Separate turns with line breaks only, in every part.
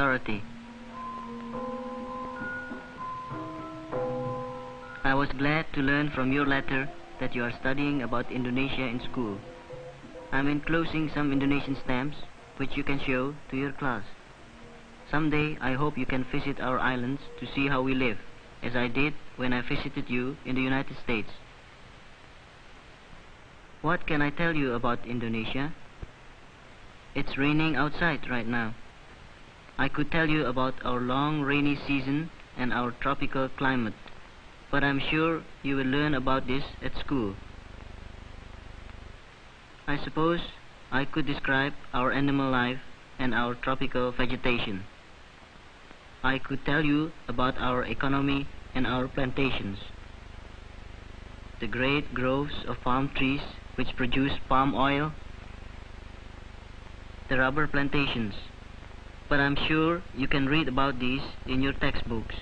Dorothy. I was glad to learn from your letter that you are studying about Indonesia in school. I'm enclosing some Indonesian stamps which you can show to your class. Someday I hope you can visit our islands to see how we live, as I did when I visited you in the United States. What can I tell you about Indonesia? It's raining outside right now. I could tell you about our long rainy season and our tropical climate, but I'm sure you will learn about this at school. I suppose I could describe our animal life and our tropical vegetation. I could tell you about our economy and our plantations, the great groves of palm trees which produce palm oil, the rubber plantations, but I'm sure you can read about these in your textbooks.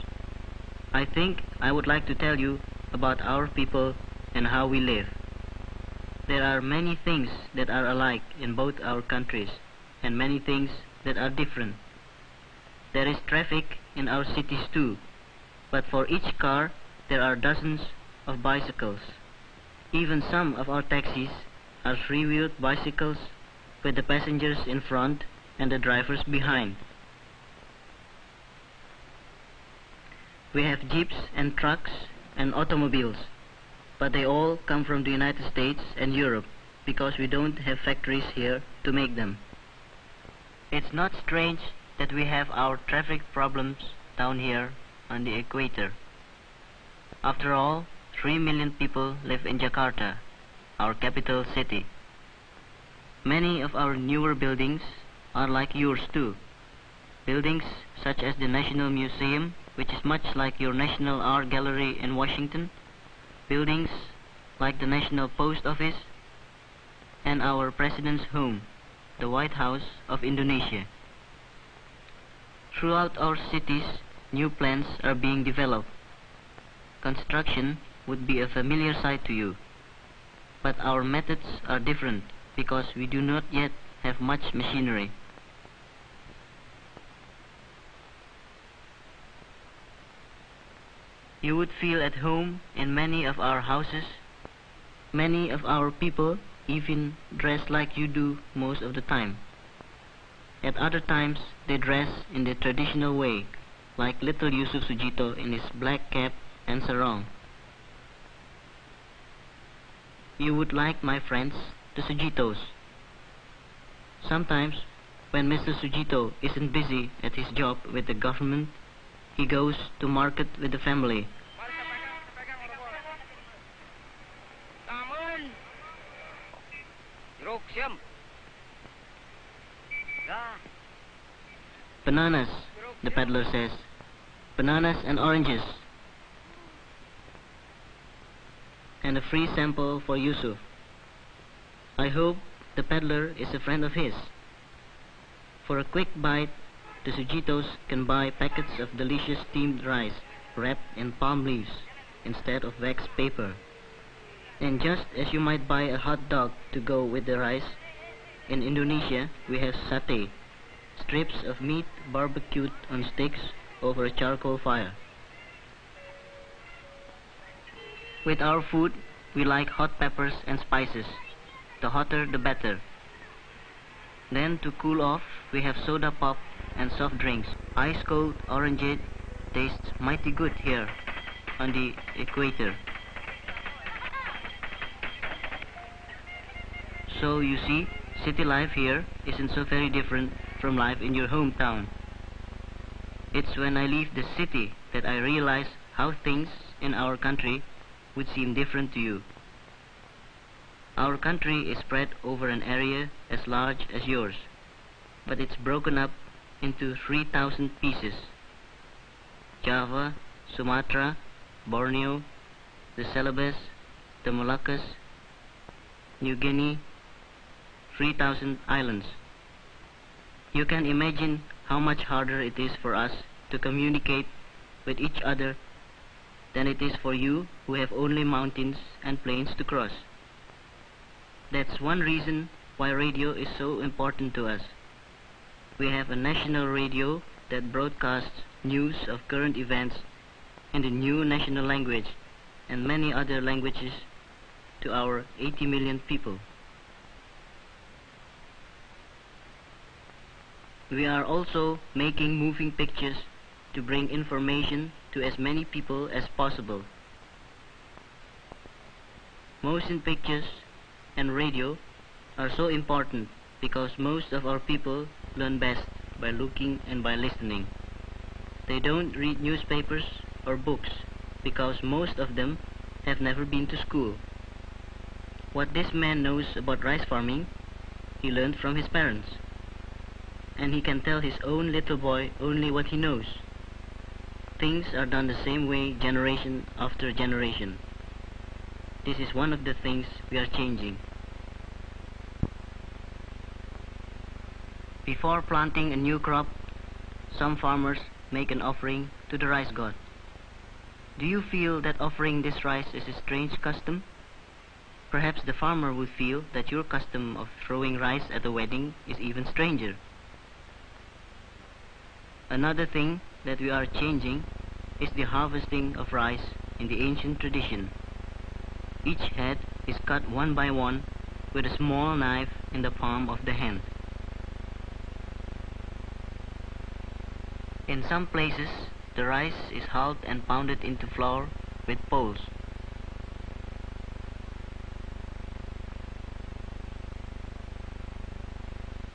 I think I would like to tell you about our people and how we live. There are many things that are alike in both our countries and many things that are different. There is traffic in our cities too, but for each car there are dozens of bicycles. Even some of our taxis are three-wheeled bicycles with the passengers in front and the drivers behind. We have jeeps and trucks and automobiles, but they all come from the United States and Europe because we don't have factories here to make them. It's not strange that we have our traffic problems down here on the equator. After all, 3 million people live in Jakarta, our capital city. Many of our newer buildings are like yours too. Buildings such as the National Museum, which is much like your National Art Gallery in Washington, buildings like the National Post Office, and our President's home, the White House of Indonesia. Throughout our cities, new plans are being developed. Construction would be a familiar sight to you, but our methods are different because we do not yet have much machinery. You would feel at home in many of our houses. Many of our people even dress like you do most of the time. At other times, they dress in the traditional way, like little Yusuf Sujito in his black cap and sarong. You would like my friends, the Sujitos. Sometimes, when Mr. Sujito isn't busy at his job with the government, he goes to market with the family. Bananas, the peddler says. Bananas and oranges. And a free sample for Yusuf. I hope the peddler is a friend of his. For a quick bite, the Sujitos can buy packets of delicious steamed rice wrapped in palm leaves instead of wax paper. And just as you might buy a hot dog to go with the rice, in Indonesia we have satay, strips of meat barbecued on sticks over a charcoal fire. With our food, we like hot peppers and spices. The hotter, the better. Then, to cool off, we have soda pop and soft drinks. Ice cold orangeade tastes mighty good here on the equator. So you see, city life here isn't so very different from life in your hometown. It's when I leave the city that I realize how things in our country would seem different to you. Our country is spread over an area as large as yours, but it's broken up into 3,000 pieces. Java, Sumatra, Borneo, the Celebes, the Moluccas, New Guinea, 3,000 islands. You can imagine how much harder it is for us to communicate with each other than it is for you who have only mountains and plains to cross. That's one reason why radio is so important to us. We have a national radio that broadcasts news of current events in the new national language and many other languages to our 80 million people. We are also making moving pictures to bring information to as many people as possible. Motion pictures and radio are so important because most of our people learn best by looking and by listening. They don't read newspapers or books because most of them have never been to school. What this man knows about rice farming, he learned from his parents. And he can tell his own little boy only what he knows. Things are done the same way generation after generation. This is one of the things we are changing. Before planting a new crop, some farmers make an offering to the rice god. Do you feel that offering this rice is a strange custom? Perhaps the farmer would feel that your custom of throwing rice at a wedding is even stranger. Another thing that we are changing is the harvesting of rice in the ancient tradition. Each head is cut one by one with a small knife in the palm of the hand. In some places, the rice is hulled and pounded into flour with poles.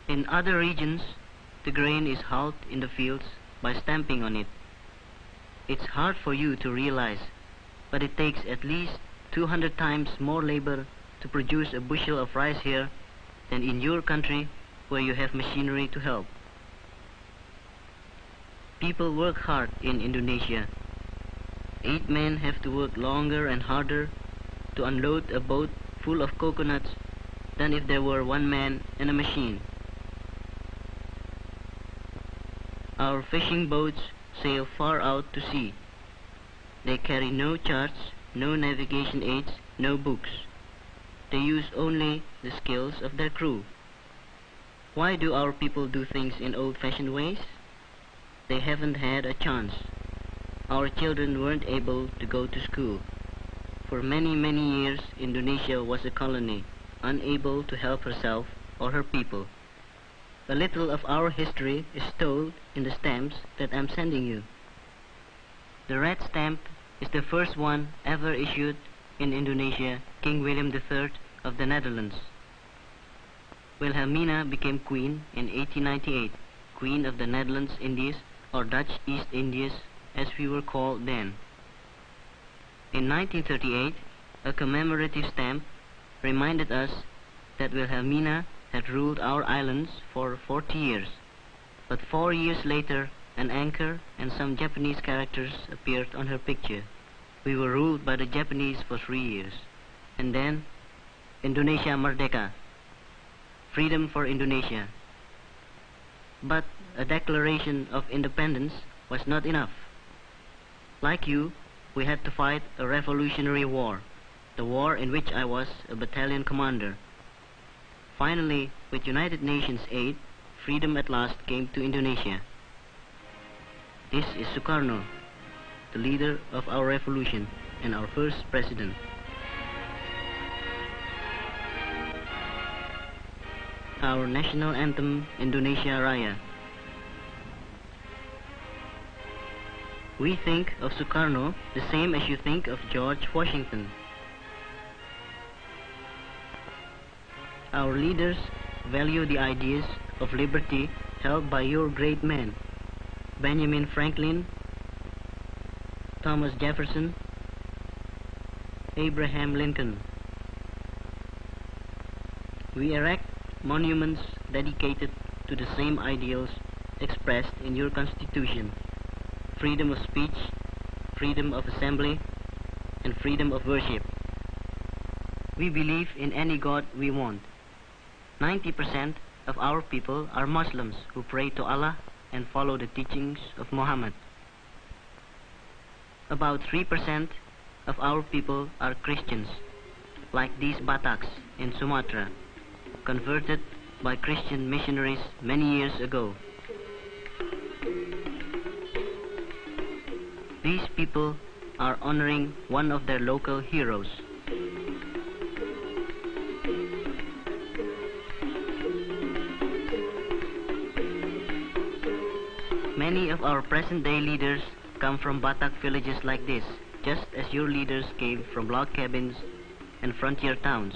In other regions, the grain is hulled in the fields by stamping on it. It's hard for you to realize, but it takes at least 200 times more labor to produce a bushel of rice here than in your country where you have machinery to help. People work hard in Indonesia. 8 men have to work longer and harder to unload a boat full of coconuts than if there were 1 man and a machine. Our fishing boats sail far out to sea. They carry no charts, no navigation aids, no books. They use only the skills of their crew. Why do our people do things in old-fashioned ways? They haven't had a chance. Our children weren't able to go to school. For many, many years, Indonesia was a colony, unable to help herself or her people. A little of our history is told in the stamps that I'm sending you. The red stamp is the first one ever issued in Indonesia, King William III of the Netherlands. Wilhelmina became queen in 1898, Queen of the Netherlands Indies, or Dutch East Indies as we were called then. In 1938, a commemorative stamp reminded us that Wilhelmina had ruled our islands for 40 years, but 4 years later an anchor and some Japanese characters appeared on her picture. We were ruled by the Japanese for 3 years. And then, Indonesia Merdeka, freedom for Indonesia. But a declaration of independence was not enough. Like you, we had to fight a revolutionary war, the war in which I was a battalion commander. Finally, with United Nations aid, freedom at last came to Indonesia. This is Sukarno, the leader of our revolution and our first president. Our national anthem, Indonesia Raya. We think of Sukarno the same as you think of George Washington. Our leaders value the ideas of liberty held by your great men, Benjamin Franklin, Thomas Jefferson, Abraham Lincoln. We erect monuments dedicated to the same ideals expressed in your Constitution: freedom of speech, freedom of assembly, and freedom of worship. We believe in any God we want. 90% of our people are Muslims who pray to Allah and follow the teachings of Muhammad. About 3% of our people are Christians, like these Bataks in Sumatra, converted by Christian missionaries many years ago. These people are honoring one of their local heroes. Many of our present-day leaders come from Batak villages like this, just as your leaders came from log cabins and frontier towns.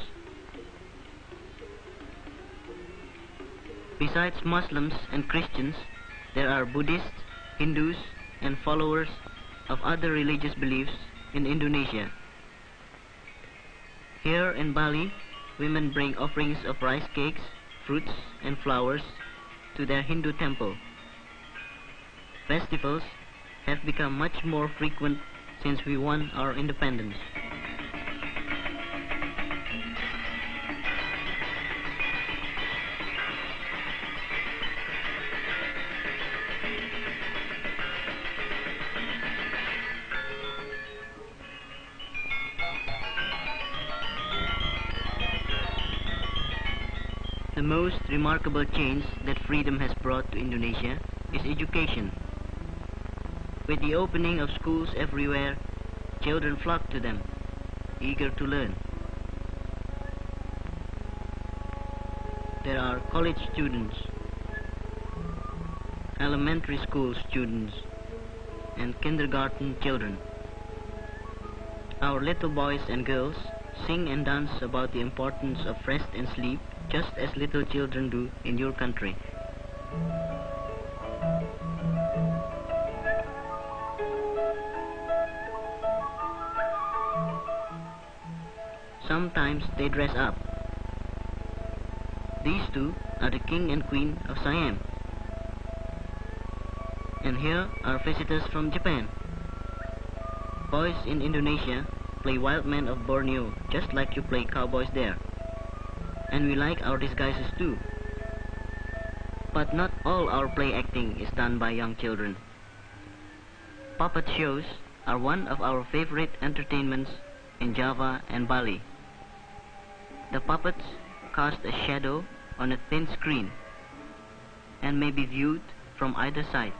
Besides Muslims and Christians, there are Buddhists, Hindus, and followers of other religious beliefs in Indonesia. Here in Bali, women bring offerings of rice cakes, fruits, and flowers to their Hindu temple. Festivals have become much more frequent since we won our independence. The most remarkable change that freedom has brought to Indonesia is education. With the opening of schools everywhere, children flock to them, eager to learn. There are college students, elementary school students, and kindergarten children. Our little boys and girls sing and dance about the importance of rest and sleep, just as little children do in your country. Sometimes they dress up. These two are the king and queen of Siam. And here are visitors from Japan. Boys in Indonesia play wild men of Borneo just like you play cowboys there. And we like our disguises too. But not all our play acting is done by young children. Puppet shows are one of our favorite entertainments in Java and Bali. The puppets cast a shadow on a thin screen and may be viewed from either side.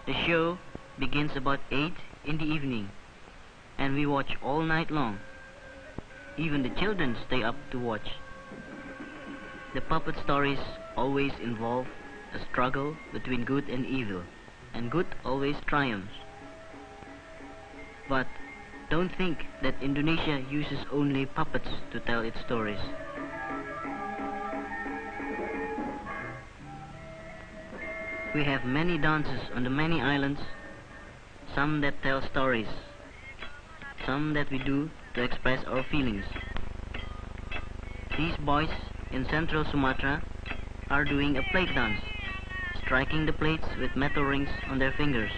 The show begins about 8 in the evening and we watch all night long. Even the children stay up to watch. The puppet stories always involve a struggle between good and evil, and good always triumphs. But don't think that Indonesia uses only puppets to tell its stories. We have many dances on the many islands, some that tell stories, some that we do to express our feelings. These boys in central Sumatra are doing a plate dance, striking the plates with metal rings on their fingers.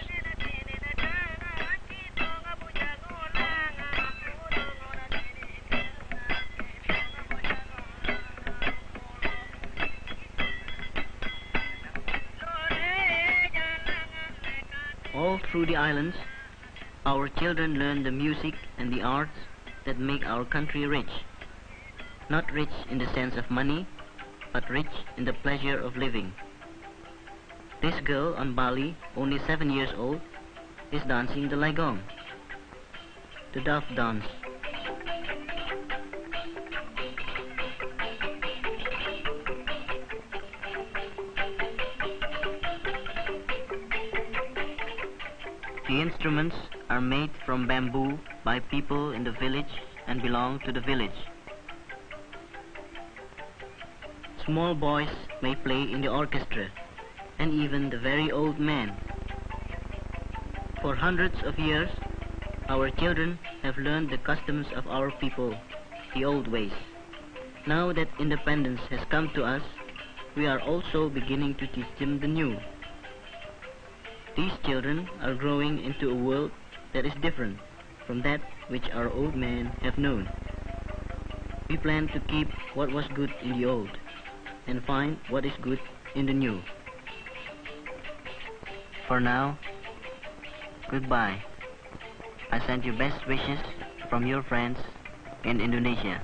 All through the islands, our children learn the music and the arts that make our country rich. Not rich in the sense of money, but rich in the pleasure of living. This girl on Bali, only 7 years old, is dancing the Legong, the dove dance. The instruments are made from bamboo by people in the village and belong to the village. Small boys may play in the orchestra, and even the very old men. For hundreds of years, our children have learned the customs of our people, the old ways. Now that independence has come to us, we are also beginning to teach them the new. These children are growing into a world that is different from that which our old men have known. We plan to keep what was good in the old and find what is good in the new. For now, goodbye. I send you best wishes from your friends in Indonesia.